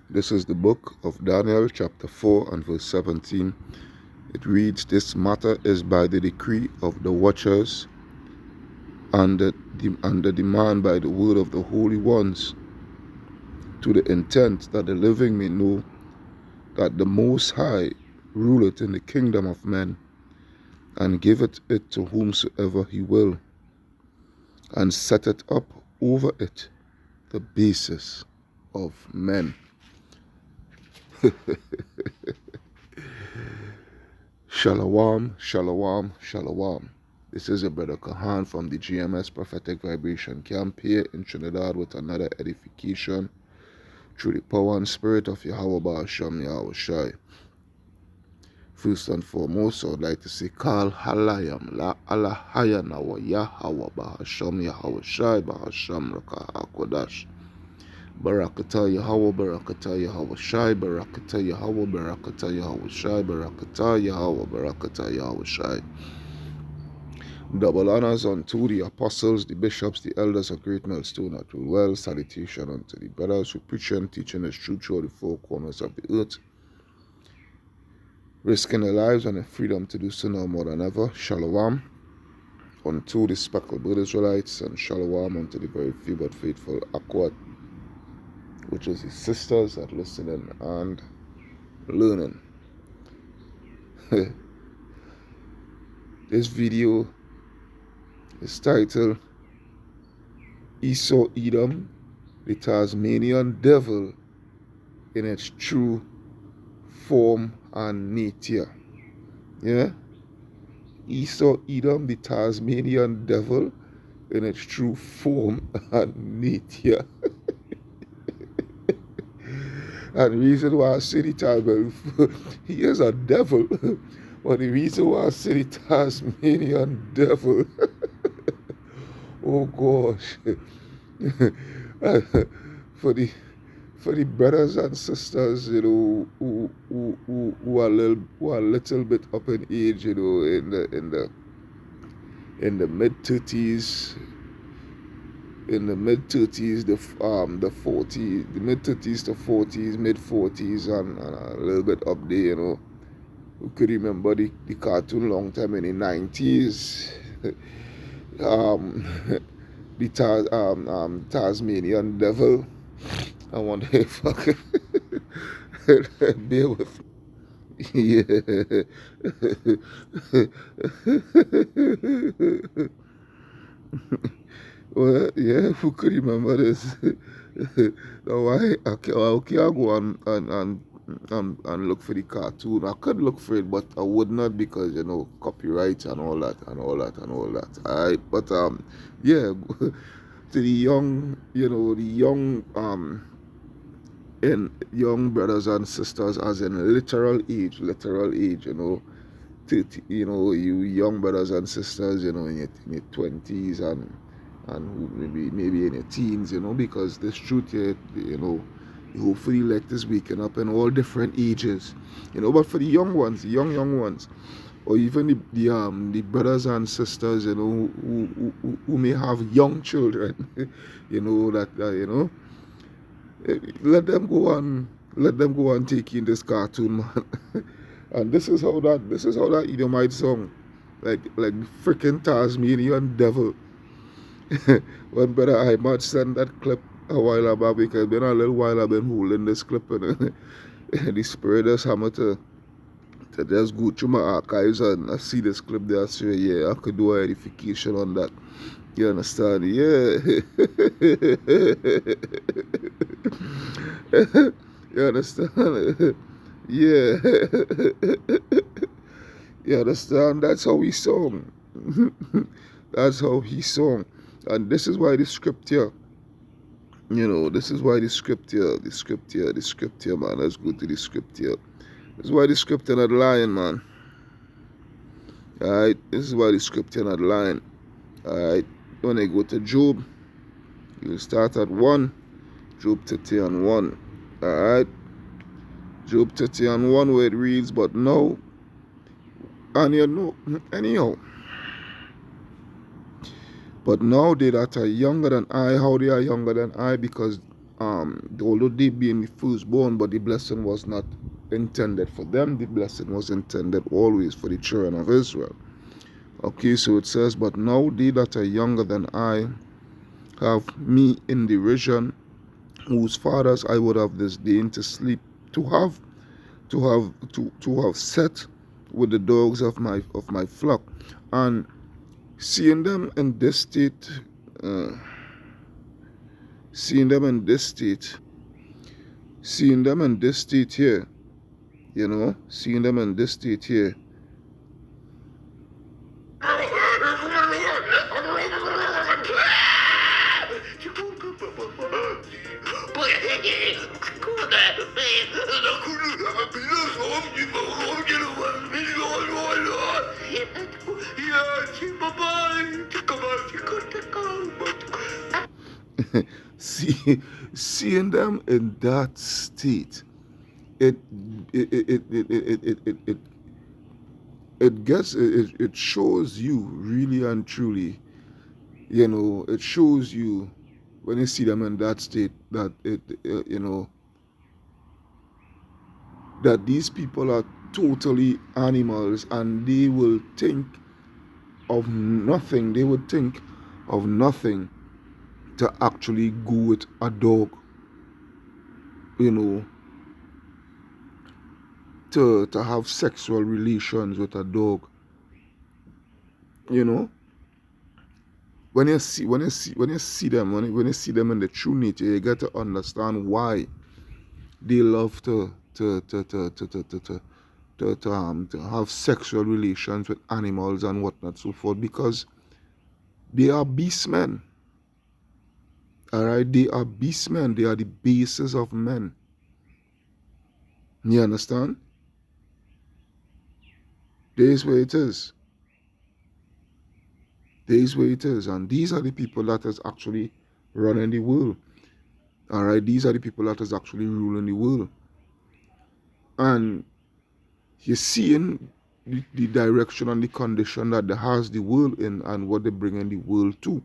This is the book of Daniel, chapter 4 and verse 17. It reads, "This matter is by the decree of the watchers and the demand by the word of the holy ones, to the intent that the living may know that the Most High ruleth in the kingdom of men, and giveth it to whomsoever he will, and setteth up over it the basis of men." Shalom, shalom, shalom. This is your brother Kahan from the GMS Prophetic Vibration Camp here in Trinidad with another edification through the power and spirit of Yahweh Ba'asham Yahweh Shai. First and foremost, I would like to say Kal Halayam La Alahayana wa Yahweh Ba'asham Yahweh Shai Ba'asham Raka HaKodash. Barakata Yahweh, Barakata Yahweh Shai, Barakata Yahweh, Barakata Yahweh Shai, Barakata Yahweh, Barakata Yahweh Shai. Double honors unto the apostles, the bishops, the elders of Great Millstone at Well. Salutation unto the brothers who preach and teach in the truth through the four corners of the earth, risking their lives and their freedom to do so now more than ever. Shalom unto the speckled blood Israelites, and shalom unto the very few but faithful Akwat, which is his sisters that listening and learning. This video is titled Esau, Edom, the Tasmanian devil in its true form and nature. Yeah? Esau, Edom, the Tasmanian devil in its true form and nature. And the reason why I say the devil, he is a devil, but the reason why I say the Tasmanian devil, oh gosh, for the brothers and sisters, you know, who are a little bit up in age, you know, in the mid-30s. In the mid-30s, the 40s, the mid-30s to 40s, mid-40s, and a little bit up there, you know. Who could remember the cartoon long time in the 90s? The Tasmanian devil. I wonder if I could bear with me. Yeah. Well, yeah, who could remember this? Now, I can't go and look for the cartoon. I could look for it, but I would not, because, you know, copyright and all that. Alright, but yeah, to the young, you know, and young brothers and sisters, as in literal age, you know. You know, you young brothers and sisters, you know, in your 20s and maybe in your teens, you know, because this truth here, you know, hopefully like this waking up in all different ages, you know. But for the young ones, the young ones, or even the brothers and sisters, you know, who may have young children, you know, that you know, let them go on take in this cartoon, man. And this is how that Edomite song like freaking Tasmanian devil. When Brother Ahmad sent that clip a while back, because been a little while I've been holding this clip, and the spirit just hammer to just go through my archives and I see this clip there. I say, yeah, I could do an edification on that. You understand? Yeah. You understand? Yeah. You understand? That's how he sung. That's how he sung. And this is why the scripture, this is why the scripture, man. Let's go to the scripture. This is why the scripture not lying, man. Alright? This is why the scripture not lying. Alright? When I go to Job, you'll start at 1. Job 30 and 1. Alright? Job 30 and 1 where it reads, but now, and anyhow. But now they that are younger than I, how they are younger than I? Because although they being the firstborn, but the blessing was not intended for them. The blessing was intended always for the children of Israel. Okay, so it says, but now they that are younger than I have me in derision, whose fathers I would have disdained to sleep, to have set with the dogs of my flock. And seeing them in this state here, seeing them in this state here, seeing them in that state, it shows you really and truly, it shows you when you see them in that state that that these people are totally animals, and they will think of nothing. They would think of nothing to actually go with a dog, to have sexual relations with a dog. When you see them in the true nature, you get to understand why they love to have sexual relations with animals and whatnot, so forth, because they are beastmen. Alright, they are beastmen. They are the bases of men. You understand? There's where it is. And these are the people that is actually running the world. Alright, these are the people that is actually ruling the world. And you're seeing the direction and the condition that they has the world in, and what they bring in the world to.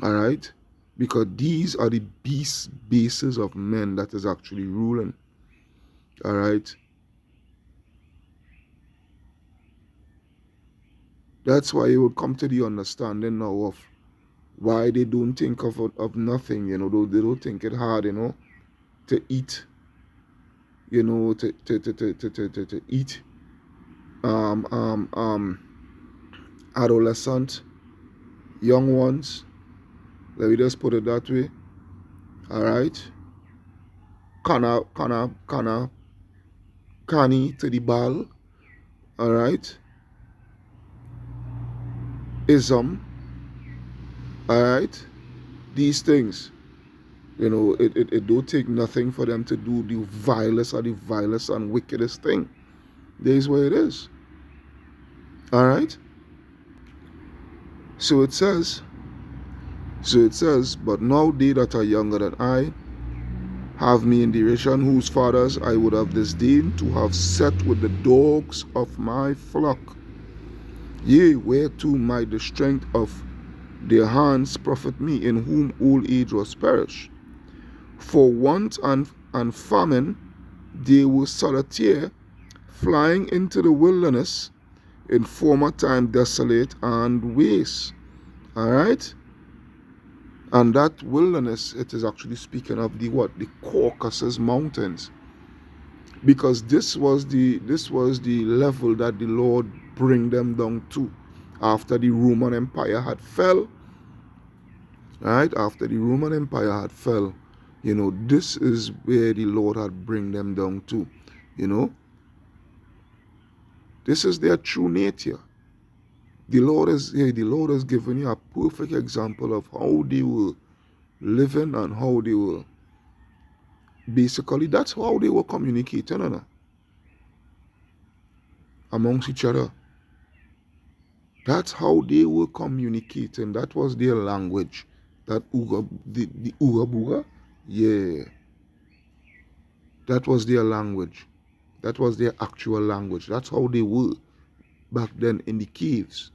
Alright? Because these are the bases of men that is actually ruling. Alright? That's why you will come to the understanding now of why they don't think of nothing, they don't think it hard, to eat, to eat adolescent, young ones. Let me just put it that way. Alright? Canny to the ball. Alright? Ism. Alright? These things. It don't take nothing for them to do the vilest and wickedest thing. There's where it is. Alright? So it says, but now they that are younger than I have me in derision, whose fathers I would have disdained to have set with the dogs of my flock. Yea, whereto might the strength of their hands profit me, in whom old age was perished. For want and famine they were solitaire, flying into the wilderness, in former time desolate and waste. All right. And that wilderness, it is actually speaking of the what? The Caucasus Mountains. Because this was the level that the Lord bring them down to after the Roman Empire had fell. Right? After the Roman Empire had fell, this is where the Lord had bring them down to. This is their true nature. The Lord has given you a perfect example of how they were living and how they were basically, that's how they were communicating amongst each other. That's how they were communicating. That was their language. That the Uga Buga, yeah, that was their language. That was their actual language. That's how they were back then in the caves.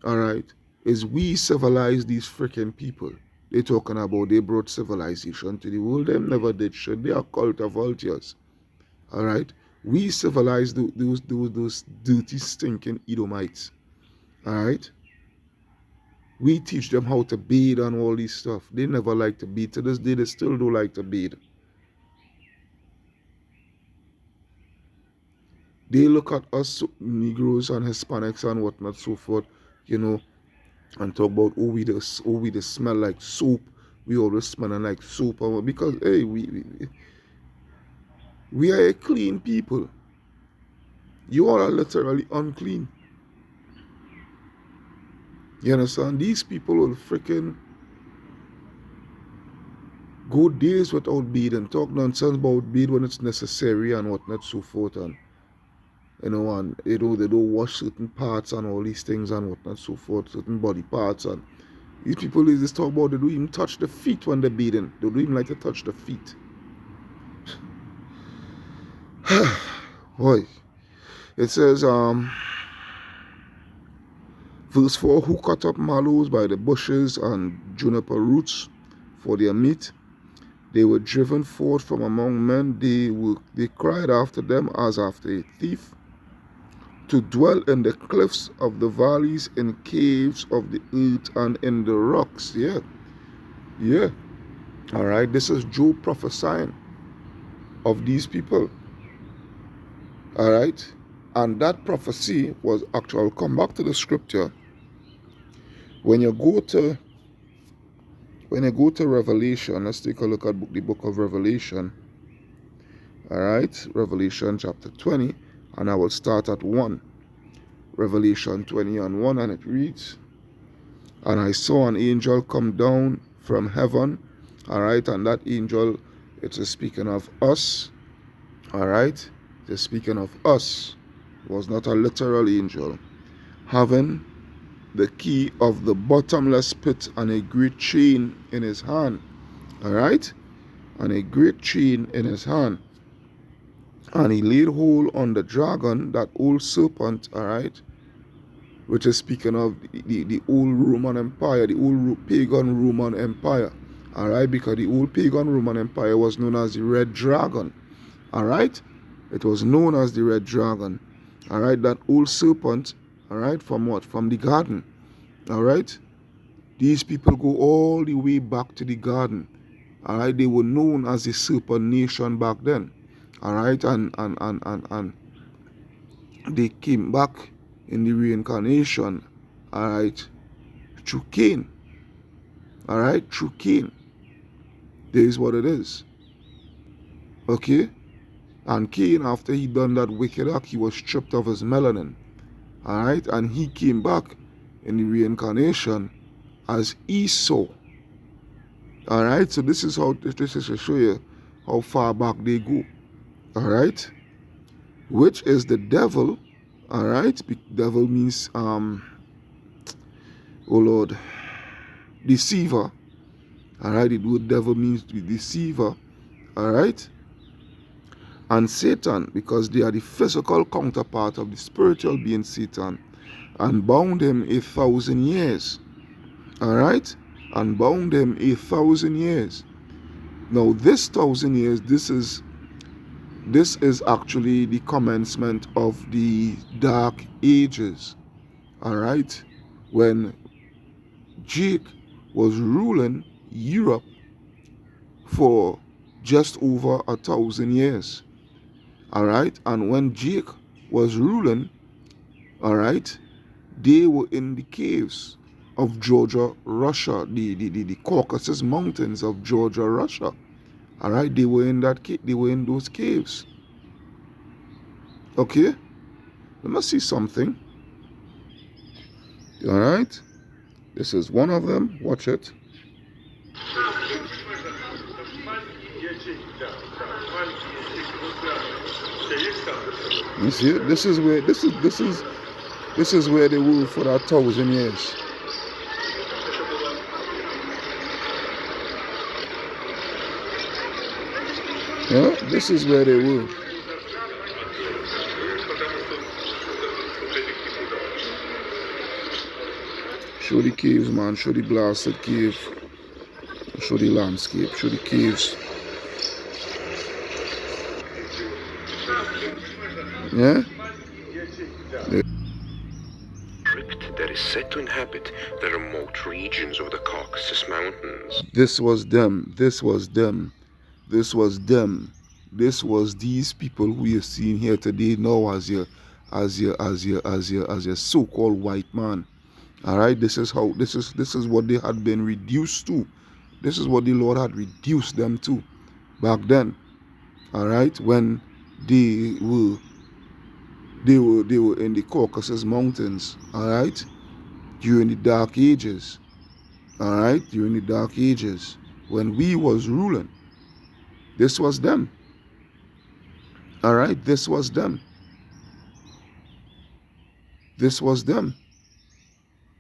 All right, is we civilize these freaking people. They talking about they brought civilization to the world. Them never did shit. They are cult of vultures. All right, we civilized those dirty, stinking Edomites. All right, we teach them how to bathe and all this stuff. They never like to bathe. To this day, they still do like to bathe. They look at us Negroes and Hispanics and whatnot, so forth, and talk about we just smell like soap. We always smelling like soap, because hey, we are a clean people. You all are literally unclean. You understand? These people will freaking go days without bathing, talk nonsense about bath when it's necessary and whatnot, so forth, and they don't wash certain parts and all these things and whatnot, so forth, certain body parts, and these people they just talk about they don't even touch the feet when they're bathing. They don't even like to touch the feet. Boy, it says verse 4, who cut up mallows by the bushes and juniper roots for their meat. They were driven forth from among men. They cried after them as after a thief, to dwell in the cliffs of the valleys, in caves of the earth, and in the rocks. Yeah. All right, this is Job prophesying of these people. All right, and that prophecy was actual. I'll come back to the scripture. When you go to Revelation, let's take a look at the book of Revelation. All right, Revelation chapter 20, and I will start at 1. Revelation 20 and 1, and it reads, and I saw an angel come down from heaven. All right, and that angel, it is speaking of us. All right, it is speaking of us. It was not a literal angel, having the key of the bottomless pit and a great chain in his hand. All right, and a great chain in his hand. And he laid hold on the dragon, that old serpent, all right, which is speaking of the old Roman Empire, the old pagan Roman Empire, all right, because the old pagan Roman Empire was known as the Red Dragon, all right, it was known as the Red Dragon, all right, that old serpent, all right, from what? From the garden, all right. These people go all the way back to the garden, all right. They were known as the serpent nation back then, all right, and they came back in the reincarnation, all right, through Cain, all right, through Cain. This is what it is, okay. And Cain, after he done that wicked act, he was stripped of his melanin, all right, and he came back in the reincarnation as Esau, all right. So this is to show you how far back they go, all right, which is the devil, all right. Devil means oh Lord, deceiver, all right. The word devil means to be deceiver, all right. And Satan, because they are the physical counterpart of the spiritual being Satan, and bound him 1,000 years, all right, and bound him 1,000 years. Now this 1,000 years, this is This is actually the commencement of the Dark Ages. All right, when Jake was ruling Europe for just over 1,000 years. All right, and when Jake was ruling, all right, they were in the caves of Georgia, Russia, the Caucasus Mountains of Georgia, Russia. All right, they were in those caves. Okay, let me see something. All right, this is one of them. Watch it. You see it? This is where they ruled for 1,000 years. Yeah, this is where they ruled. Show the caves, man. Show the blasted cave. Show the landscape. Show the caves. Yeah? That is said to inhabit the remote regions of the Caucasus Mountains. This was them. This was them. This was them. This was these people who you're seeing here today now as your so-called white man. All right, this is what they had been reduced to. This is what the Lord had reduced them to back then. All right, when they were in the Caucasus Mountains. All right, during the Dark Ages. All right, during the Dark Ages, when we was ruling, this was them. All right, this was them. This was them.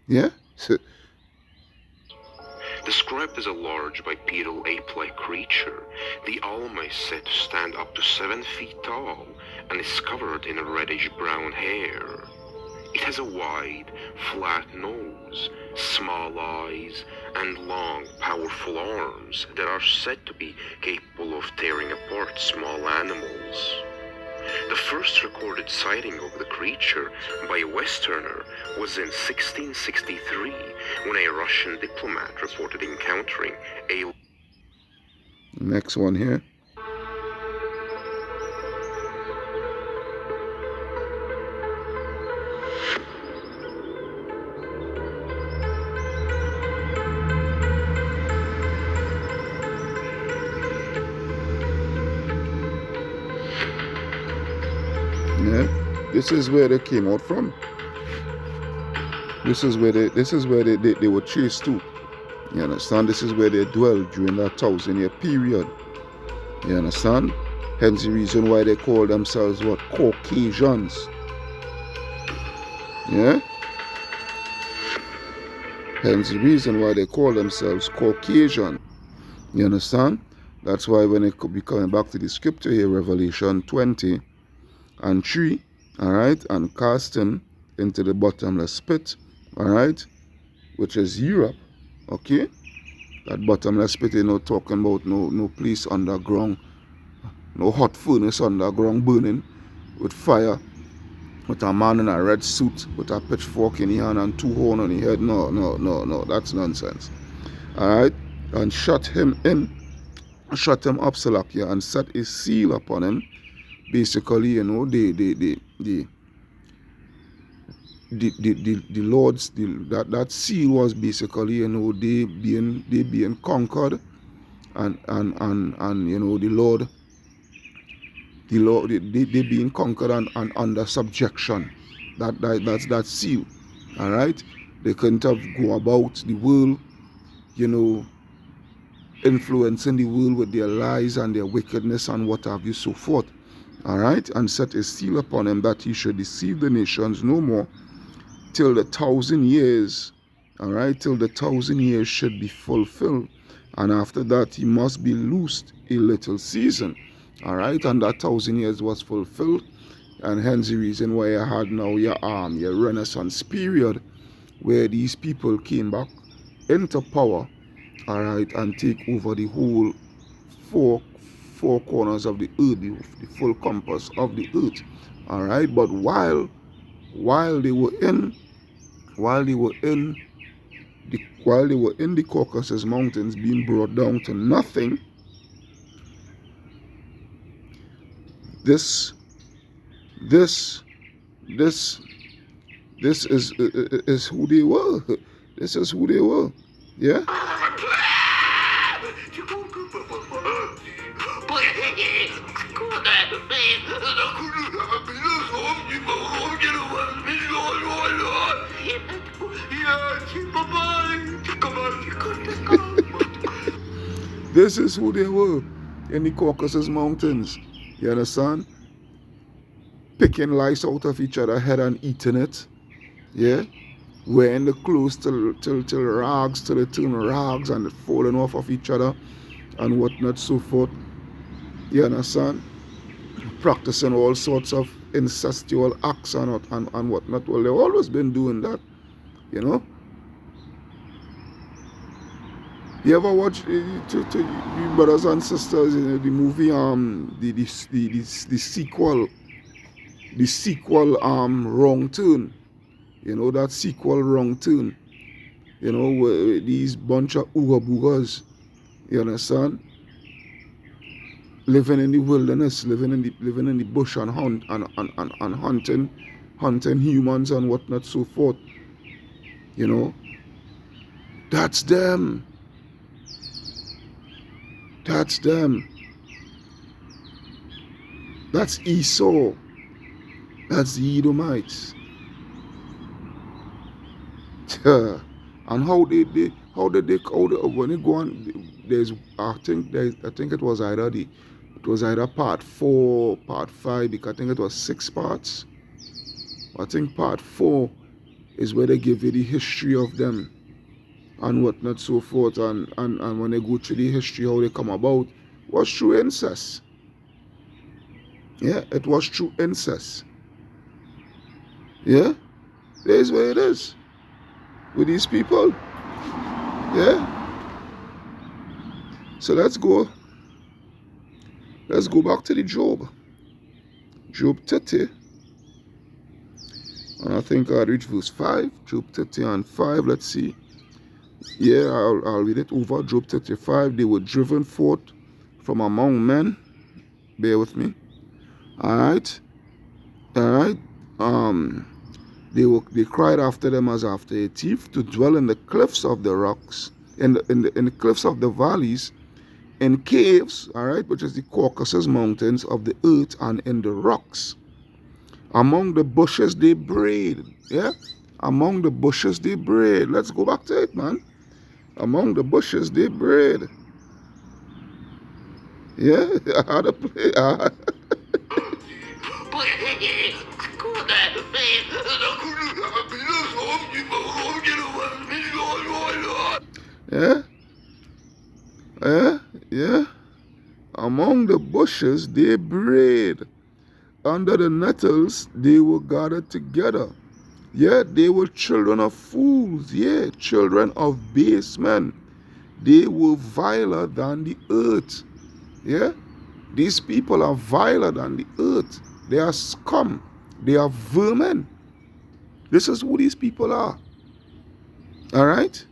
Yeah. Described as a large bipedal ape-like creature, the Alma is said to stand up to 7 feet tall and is covered in reddish-brown hair. It has a wide, flat nose, small eyes, and long, powerful arms that are said to be capable of tearing apart small animals. The first recorded sighting of the creature by a Westerner was in 1663, when a Russian diplomat reported encountering a... Next one here. Yeah, this is where they came out from. This is where they were chased to. You understand? This is where they dwelled during that 1,000-year period. You understand? Hence the reason why they call themselves what? Caucasians. Yeah? Hence the reason why they call themselves Caucasian. You understand? That's why when it could be coming back to the scripture here, Revelation 20 and 3, all right, and cast him into the bottomless pit, all right, which is Europe, okay? That bottomless pit, you know, talking about no place underground, no hot furnace underground burning with fire, with a man in a red suit with a pitchfork in his hand and 2 horns on his head. No, that's nonsense. All right, and shut him up, Salakia, and set a seal upon him. Basically, you know, the Lord's that seal was basically, you know, they being conquered, and you know, the Lord they being conquered and under subjection. That's that seal. All right, they couldn't have go about the world, you know, influencing the world with their lies and their wickedness and what have you, so forth. All right, and set a seal upon him that he should deceive the nations no more till the 1,000 years. All right, till the 1,000 years should be fulfilled, and after that he must be loosed a little season. All right, and that 1,000 years was fulfilled, and hence the reason why I had now your Renaissance period, where these people came back into power, all right, and take over the whole four corners of the earth, the full compass of the earth. All right, but while they were in the Caucasus Mountains, being brought down to nothing, this is who they were. This is who they were. Yeah. This is who they were in the Caucasus Mountains. You understand? Picking lice out of each other's head and eating it. Yeah? Wearing the clothes till rags, till they turn rags and falling off of each other and whatnot, so forth. You understand? Practicing all sorts of incestual acts and whatnot. Well, they've always been doing that, you know. You ever watch, to you brothers and sisters, you know, the movie, the sequel, Wrong Turn. You know, that sequel, Wrong Turn. You know, where these bunch of ooga boogers, you understand, living in the wilderness, living in the bush and hunting humans and whatnot, so forth. You know, that's them. That's them. That's Esau. That's the Edomites. And when they go on, there's I think it was either part 4, part 5, because I think it was 6 parts. I think part 4 is where they give you the history of them and whatnot, so forth, and when they go through the history, how they come about, was through incest. Yeah, it was through incest. Yeah, there's where it is with these people. Yeah. So let's go back to the Job 30, and I think I'll reach verse 5. Job 30 and 5. Let's see. Yeah, I'll read it over. Job 35. They were driven forth from among men. Bear with me. All right. They cried after them as after a thief, to dwell in the cliffs of the rocks, in the cliffs of the valleys, in caves, all right, which is the Caucasus Mountains of the earth, and in the rocks. Among the bushes they brayed. Yeah? Among the bushes they brayed. Let's go back to it, man. Among the bushes they brayed. Yeah? I had to play. Yeah? Yeah? Among the bushes they brayed. Under the nettles they were gathered together. Yeah, they were children of fools. Yeah, children of base men. They were viler than the earth. Yeah, these people are viler than the earth. They are scum. They are vermin. This is who these people are. All right?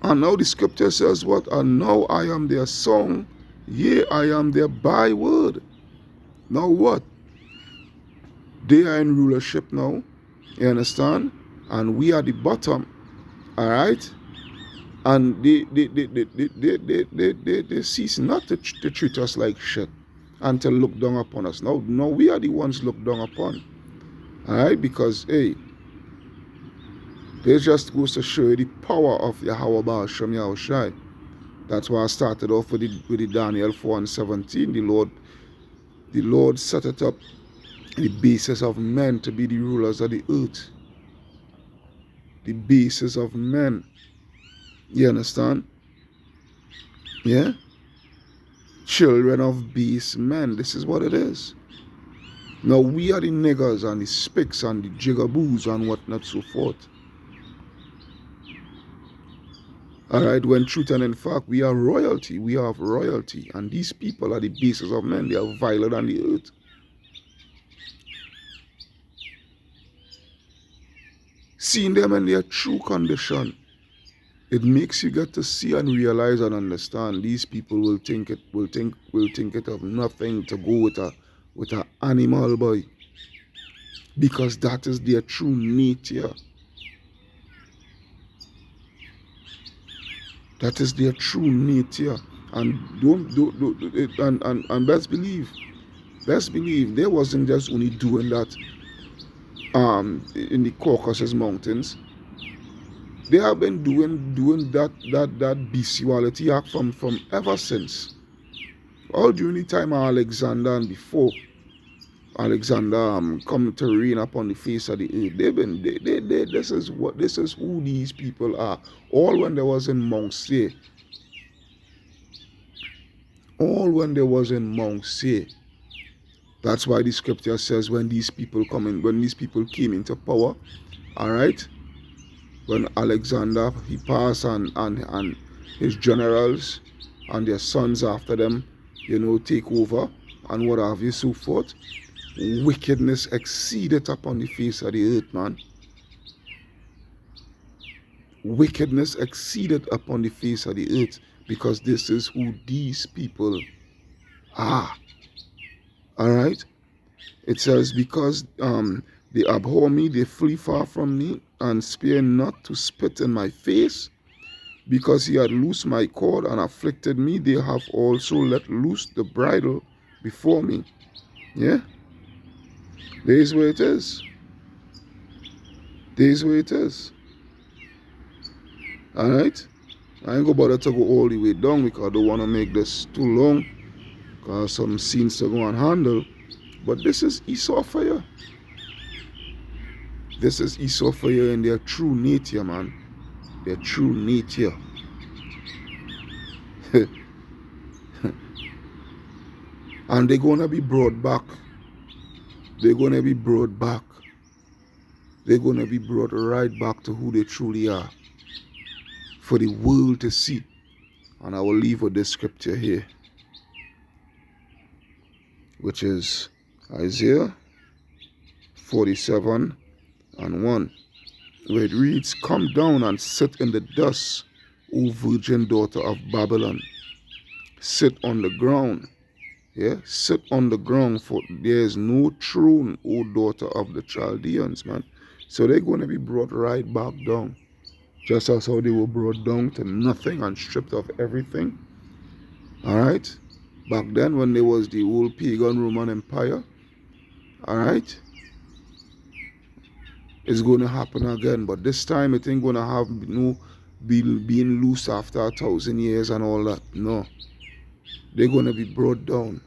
And now the scripture says what? And now I am their song. Yea, I am their byword. Now what? They are in rulership now. You understand? And we are the bottom. All right? And they cease not to treat us like shit and to look down upon us. Now we are the ones looked down upon. All right? Because, hey, this just goes to show you the power of Yahweh Baal Shem Yahushai. That's why I started off with the Daniel 4 and 17. The Lord set it up, the basis of men to be the rulers of the earth. The basis of men. You understand? Yeah? Children of base men. This is what it is. Now we are the niggers and the spicks and the jigaboos and whatnot, so forth. All right, when truth and in fact, we are royalty. We have royalty. And these people are the basis of men. They are violent on the earth. Seeing them in their true condition, it makes you get to see and realize and understand these people will think it of nothing to go with a animal boy, because that is their true nature. That is their true nature. And and best believe they wasn't just only doing that in the Caucasus Mountains. They have been doing that bestiality act from ever since. All during the time of Alexander and before Alexander come to reign upon the face of the earth. This is who these people are. All when there was in Mount Seir. All when there was in Mount Seir. That's why the scripture says when these people came into power, all right, when Alexander he passed and his generals and their sons after them, take over and what have you, so forth, wickedness exceeded upon the face of the earth, man. Wickedness exceeded upon the face of the earth, because this is who these people are. All right. It says, because they abhor me, they flee far from me, and spare not to spit in my face. Because he had loosed my cord and afflicted me, they have also let loose the bridle before me. Yeah? There's where it is. There's where it is. Alright? I ain't gonna bother to go all the way down because I don't want to make this too long, because some scenes to go and handle. But this is Esau for you. This is Esau for you in their true nature, man. Their true nature. And they're going to be brought back. They're going to be brought back. They're going to be brought right back to who they truly are, for the world to see. And I will leave with this scripture here, which is Isaiah 47 and 1, where it reads, "Come down and sit in the dust, O virgin daughter of Babylon. Sit on the ground." Yeah, sit on the ground, for there is no throne, O daughter of the Chaldeans, man. So they're going to be brought right back down. Just as how they were brought down to nothing and stripped of everything. Alright? Back then when there was the old pagan Roman Empire. Alright? It's going to happen again. But this time it ain't going to have no being loose after 1,000 years and all that. No. They're going to be brought down.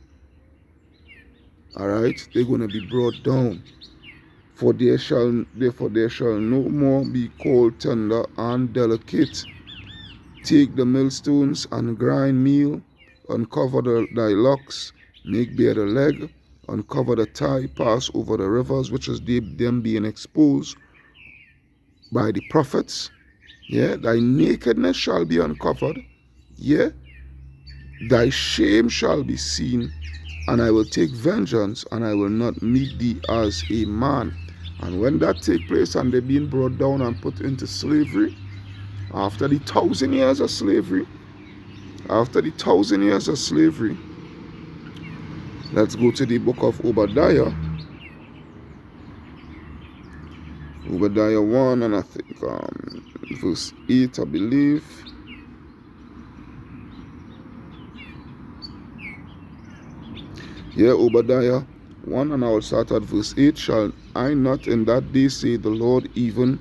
Alright? They're going to be brought down. For there shall no more be called tender and delicate. Take the millstones and grind meal, uncover thy locks, make bare the leg, uncover the thigh, pass over the rivers, which is them being exposed by the prophets. Yeah, thy nakedness shall be uncovered. Yeah, thy shame shall be seen, and I will take vengeance, and I will not meet thee as a man. And when that take place and they're being brought down and put into slavery, after the 1,000 years of slavery, let's go to the book of Obadiah. Obadiah 1, and I think verse 8, I believe. Yeah, Obadiah 1, and I will start at verse 8. Shall I not in that day, say the Lord, even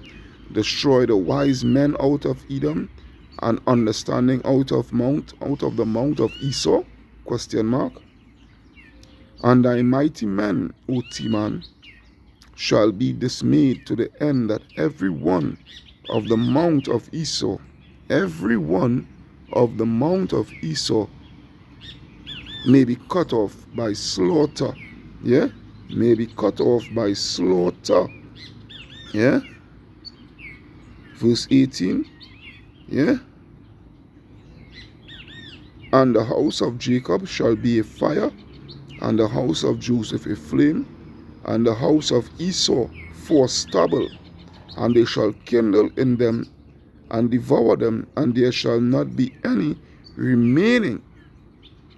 destroy the wise men out of Edom, and understanding out of the mount of Esau? Question mark. And thy mighty men, O Teman, shall be dismayed to the end that every one of the mount of Esau, may be cut off by slaughter. Yeah? May be cut off by slaughter. Yeah? Verse 18. Yeah? And the house of Jacob shall be a fire, and the house of Joseph a flame, and the house of Esau for stubble, and they shall kindle in them and devour them, and there shall not be any remaining.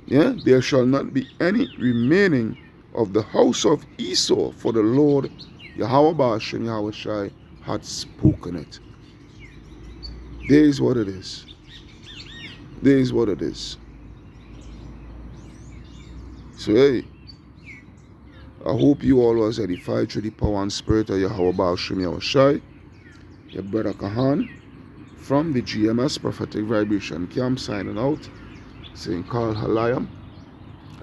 Yeah, there shall not be any remaining of the house of Esau, for the Lord Yahweh Ba'ashem Yahweh Shai had spoken it. There is what it is. There is what it is. So hey, I hope you all was edified through the power and spirit of Yahweh Ba'ashem Yahweh Shai. Your brother Kahan from the GMS Prophetic Vibration Camp signing out, saying Kal Halayam.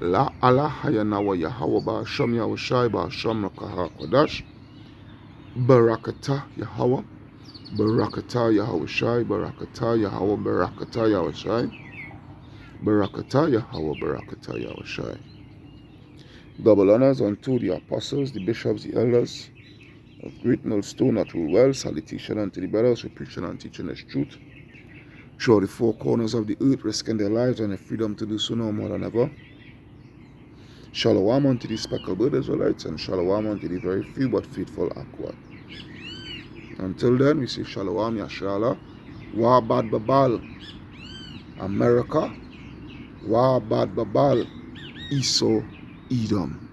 La Allah Hayanawa Yahweh Ba'ashem Yahweh Shai Ba'ashem Rakaha Kodash. Barakata Yahweh. Barakata Yahweh Shai. Barakata Yahweh. Barakata Yahweh Shai. Barakata Yahweh. Barakata Yahweh Shai. Double honors unto the apostles, the bishops, the elders of Great Millstone, Natural Well. Salutation unto the brothers who preaching and teaching this truth throughout the four corners of the earth, risking their lives and the freedom to do so no more than ever. Shalom unto the speckled bird Israelites, and shalom unto the very few but faithful Akwad. Until then, we say shalom, Yashala, Wabad Babal, America, Wabad Babal, Esau, Edom.